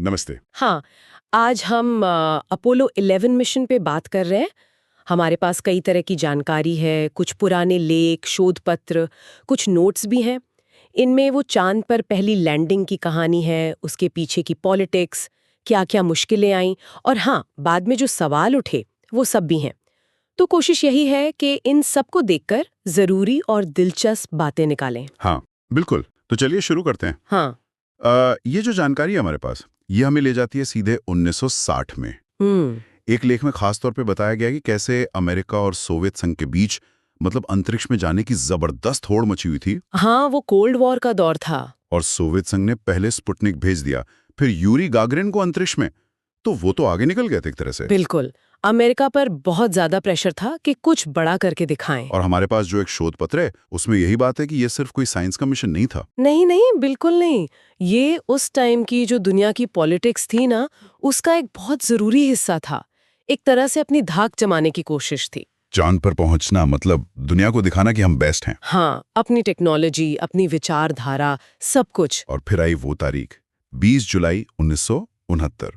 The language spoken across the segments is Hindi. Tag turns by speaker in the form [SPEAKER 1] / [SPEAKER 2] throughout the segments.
[SPEAKER 1] नमस्ते।
[SPEAKER 2] हाँ, आज हम अपोलो 11 मिशन पे बात कर रहे हैं। हमारे पास कई तरह की जानकारी है, कुछ पुराने लेख, शोध पत्र, कुछ नोट्स भी हैं। इनमें वो चांद पर पहली लैंडिंग की कहानी है, उसके पीछे की पॉलिटिक्स, क्या-क्या मुश्किलें आईं और हाँ, बाद में जो सवाल उठे, वो सब भी हैं। तो कोशिश यही है कि इन सबको देखकर ज़रूरी और दिलचस्प बातें निकालें।
[SPEAKER 1] हाँ, बिल्कुल। तो चलिए शुरू करते हैं।
[SPEAKER 2] हाँ।
[SPEAKER 1] ये जो जानकारी है हमारे पास, ये हमें ले जाती है सीधे 1960 में।
[SPEAKER 2] हम्म।
[SPEAKER 1] एक लेख में खास तौर पे बताया गया कि कैसे अमेरिका और सोवियत संघ के बीच मतलब अंतरिक्ष में जाने की जबरदस्त होड़ मची हुई थी।
[SPEAKER 2] हाँ, वो कोल्ड वॉर का दौर था।
[SPEAKER 1] और सोवियत संघ ने पहले स्पुतनिक भेज दिया, फिर यूरी गागरिन को अंतरिक्ष में। तो वो तो आगे निकल गए थे एक तरह से।
[SPEAKER 2] बिल्कुल। अमेरिका पर बहुत ज्यादा प्रेशर था कि कुछ बड़ा करके दिखाएं।
[SPEAKER 1] और हमारे पास जो एक शोध पत्र है, उसमें यही बात है कि ये सिर्फ कोई साइंस का मिशन नहीं था।
[SPEAKER 2] नहीं नहीं, बिल्कुल नहीं। ये उस टाइम की जो दुनिया की पॉलिटिक्स थी ना, उसका एक बहुत जरूरी हिस्सा था। एक तरह से अपनी धाक जमाने की कोशिश थी।
[SPEAKER 1] चांद पर पहुंचना मतलब दुनिया को दिखाना कि हम बेस्ट हैं।
[SPEAKER 2] हाँ, अपनी टेक्नोलॉजी, अपनी विचारधारा, सब कुछ।
[SPEAKER 1] और फिर आई वो तारीख, 20 जुलाई 1969।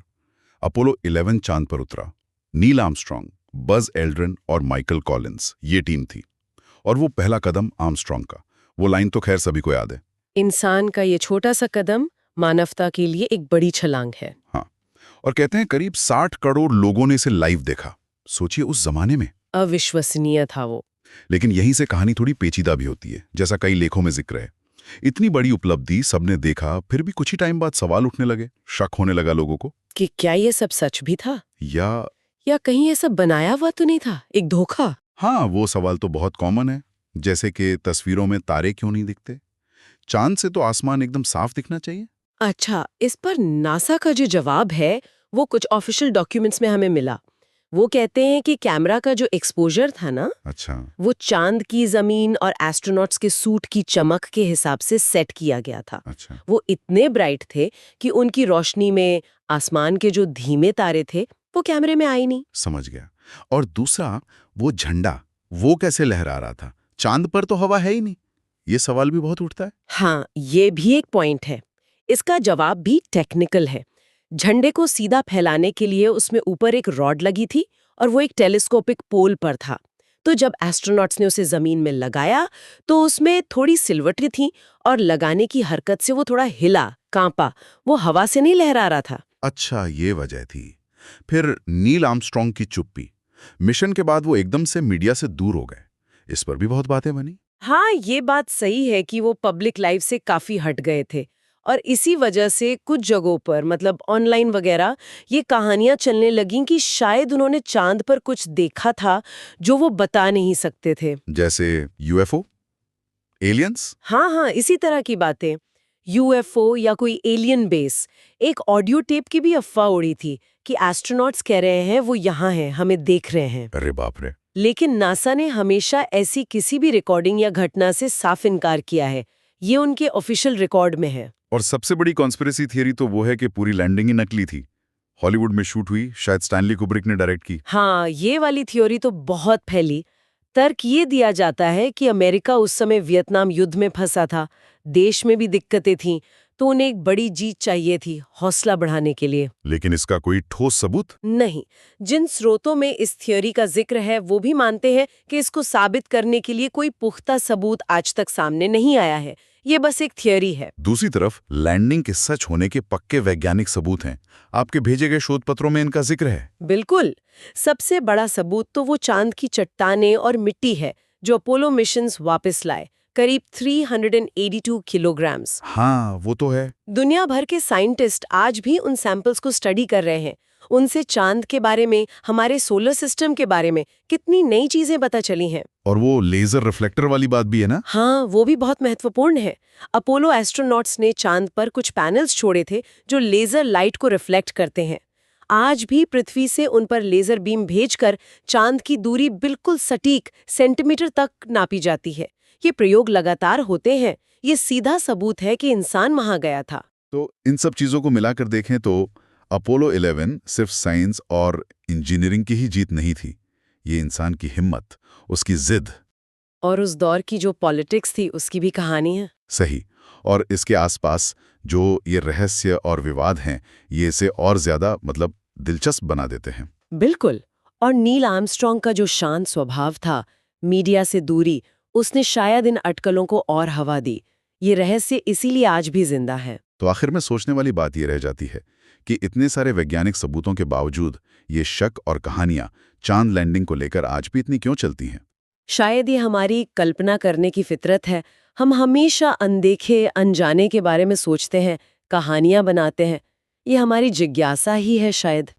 [SPEAKER 1] अपोलो 11 चांद पर उतरा। नील आर्मस्ट्रॉन्ग, बज एल्ड्रिन और माइकल कॉलिंस, ये टीम थी। और वो पहला कदम आर्मस्ट्रॉन्ग का, वो लाइन तो खैर सभी को याद है।
[SPEAKER 2] इंसान का ये छोटा सा कदम मानवता के लिए एक बड़ी छलांग है।
[SPEAKER 1] हाँ, और कहते हैं करीब 60 करोड़ लोगों ने इसे लाइव देखा। सोचिए उस जमाने में।
[SPEAKER 2] अविश्वसनीय था वो।
[SPEAKER 1] लेकिन यहीं से कहानी थोड़ी पेचीदा भी होती है, जैसा कई लेखों में जिक्र है। इतनी बड़ी उपलब्धि सबने देखा, फिर भी कुछ ही टाइम बाद सवाल उठने लगे, शक होने लगा लोगों को।
[SPEAKER 2] कि क्या ये सब सच भी था,
[SPEAKER 1] या
[SPEAKER 2] कहीं ये सब बनाया हुआ तो नहीं था, एक धोखा।
[SPEAKER 1] हाँ, वो सवाल तो बहुत कॉमन है। जैसे कि तस्वीरों में तारे क्यों नहीं दिखते? चांद से तो आसमान एकदम साफ दिखना चाहिए।
[SPEAKER 2] अच्छा, इस पर नासा का जो जवाब है, वो कुछ ऑफिशियल डॉक्यूमेंट्स में हमें मिला। वो कहते हैं कि कैमरा का जो एक्सपोजर था ना,
[SPEAKER 1] अच्छा।
[SPEAKER 2] वो चांद की जमीन और एस्ट्रोनॉट्स के सूट की चमक के हिसाब से सेट किया गया था।
[SPEAKER 1] अच्छा।
[SPEAKER 2] वो इतने ब्राइट थे कि उनकी रोशनी में आसमान के जो धीमे तारे थे, वो कैमरे में आए नहीं।
[SPEAKER 1] समझ गया। और दूसरा, वो झंडा, वो कैसे लहरा रहा था? चांद पर तो हवा है ही नहीं। ये सवाल भी बहुत उठता है।
[SPEAKER 2] हाँ, ये भी एक पॉइंट है। इसका जवाब भी टेक्निकल है। झंडे को सीधा फैलाने के लिए उसमें ऊपर एक रॉड लगी थी और वो एक टेलीस्कोपिक पोल पर था। तो जब एस्ट्रोनॉट्स ने उसे जमीन में लगाया तो उसमें थोड़ी सिलवटें थीं और लगाने की हरकत से वो थोड़ा हिला, कांपा। वो हवा से नहीं लहरा रहा था।
[SPEAKER 1] अच्छा, ये वजह थी। फिर नील आर्मस्ट्रॉन्ग की चुप्पी। मिशन के बाद वो एकदम से मीडिया से दूर हो गए। इस पर भी बहुत बातें बनी।
[SPEAKER 2] हाँ, ये बात सही है कि वो पब्लिक लाइफ से काफी हट गए थे और इसी वजह से कुछ जगहों पर मतलब ऑनलाइन वगैरह ये कहानियां चलने लगीं कि शायद उन्होंने चांद पर कुछ देखा था जो वो बता नहीं सकते थे।
[SPEAKER 1] जैसे यूएफओ, एलियंस।
[SPEAKER 2] हाँ हाँ, इसी तरह की बातें। यूएफओ या कोई एलियन बेस। एक ऑडियो टेप की भी अफवाह उड़ी थी कि एस्ट्रोनॉट्स कह रहे हैं वो यहाँ हैं, हमें देख रहे हैं।
[SPEAKER 1] अरे बाप रे।
[SPEAKER 2] लेकिन नासा ने हमेशा ऐसी किसी भी रिकॉर्डिंग या घटना से साफ इनकार किया है। ये उनके ऑफिशियल रिकॉर्ड में है।
[SPEAKER 1] और सबसे बड़ी कॉन्स्पिरेसी थियरी तो वो है कि पूरी लैंडिंग ही नकली थी। हॉलीवुड में शूट हुई, शायद स्टैनली कुब्रिक ने डायरेक्ट की।
[SPEAKER 2] हाँ, ये वाली थ्योरी तो बहुत फैली। तर्क ये दिया जाता है कि अमेरिका उस समय वियतनाम युद्ध में फंसा था, देश में भी दिक्कतें थीं, तो उन्हें एक बड़ी जीत चाहिए थी हौसला बढ़ाने के लिए।
[SPEAKER 1] लेकिन इसका कोई ठोस सबूत?
[SPEAKER 2] नहीं, जिन स्रोतों में इस थ्योरी का जिक्र है वो भी मानते हैं कि इसको साबित करने के लिए कोई पुख्ता सबूत आज तक सामने नहीं आया है। ये बस एक थ्योरी है।
[SPEAKER 1] दूसरी तरफ लैंडिंग के सच होने के पक्के वैज्ञानिक सबूत हैं। आपके भेजे गए शोध पत्रों में इनका जिक्र है।
[SPEAKER 2] बिल्कुल। सबसे बड़ा सबूत तो वो चांद की चट्टानें और मिट्टी है जो अपोलो मिशंस वापस लाए, करीब 382 किलोग्राम्स।
[SPEAKER 1] हाँ, वो तो है।
[SPEAKER 2] दुनिया भर के साइंटिस्ट आज भी उन सैंपल्स को स्टडी कर रहे हैं। उनसे चांद के बारे में, हमारे सोलर सिस्टम के बारे में कितनी नई चीजें पता चली हैं।
[SPEAKER 1] और वो लेजर रिफ्लेक्टर वाली बात भी है ना?
[SPEAKER 2] हाँ, वो भी बहुत महत्वपूर्ण है। अपोलो एस्ट्रोनॉट्स ने चांद पर कुछ पैनल्स छोड़े थे जो लेजर लाइट को रिफ्लेक्ट करते हैं। आज भी पृथ्वी से उन पर लेजर बीम भेजकर चांद की दूरी बिल्कुल सटीक सेंटीमीटर तक नापी जाती है। ये प्रयोग लगातार होते हैं। ये सीधा सबूत है कि इंसान वहां गया था।
[SPEAKER 1] तो इन सब चीजों को मिलाकर देखें तो अपोलो 11 सिर्फ साइंस और इंजीनियरिंग की ही जीत नहीं थी। ये इंसान की हिम्मत, उसकी जिद।
[SPEAKER 2] और उस दौर की जो पॉलिटिक्स थी उसकी भी कहानी है।
[SPEAKER 1] सही। और इसके आसपास जो ये रहस्य और विवाद हैं, ये इसे और ज़्यादा दिलचस्प बना देते हैं।
[SPEAKER 2] बिल्कुल। और नील आर्मस्ट्रॉन्ग का जो शांत स्वभाव था, मीडिया से दूरी, उसने शायद इन अटकलों को और हवा दी। ये रहस्य इसीलिए आज भी जिंदा है।
[SPEAKER 1] तो आखिर में सोचने वाली बात ये रह जाती है कि इतने सारे वैज्ञानिक सबूतों के बावजूद ये शक और कहानियां चांद लैंडिंग को लेकर आज भी इतनी क्यों चलती हैं?
[SPEAKER 2] शायद ये हमारी कल्पना करने की फितरत है। हम हमेशा अनदेखे, अनजाने के बारे में सोचते हैं, कहानियां बनाते हैं। ये हमारी जिज्ञासा ही है शायद।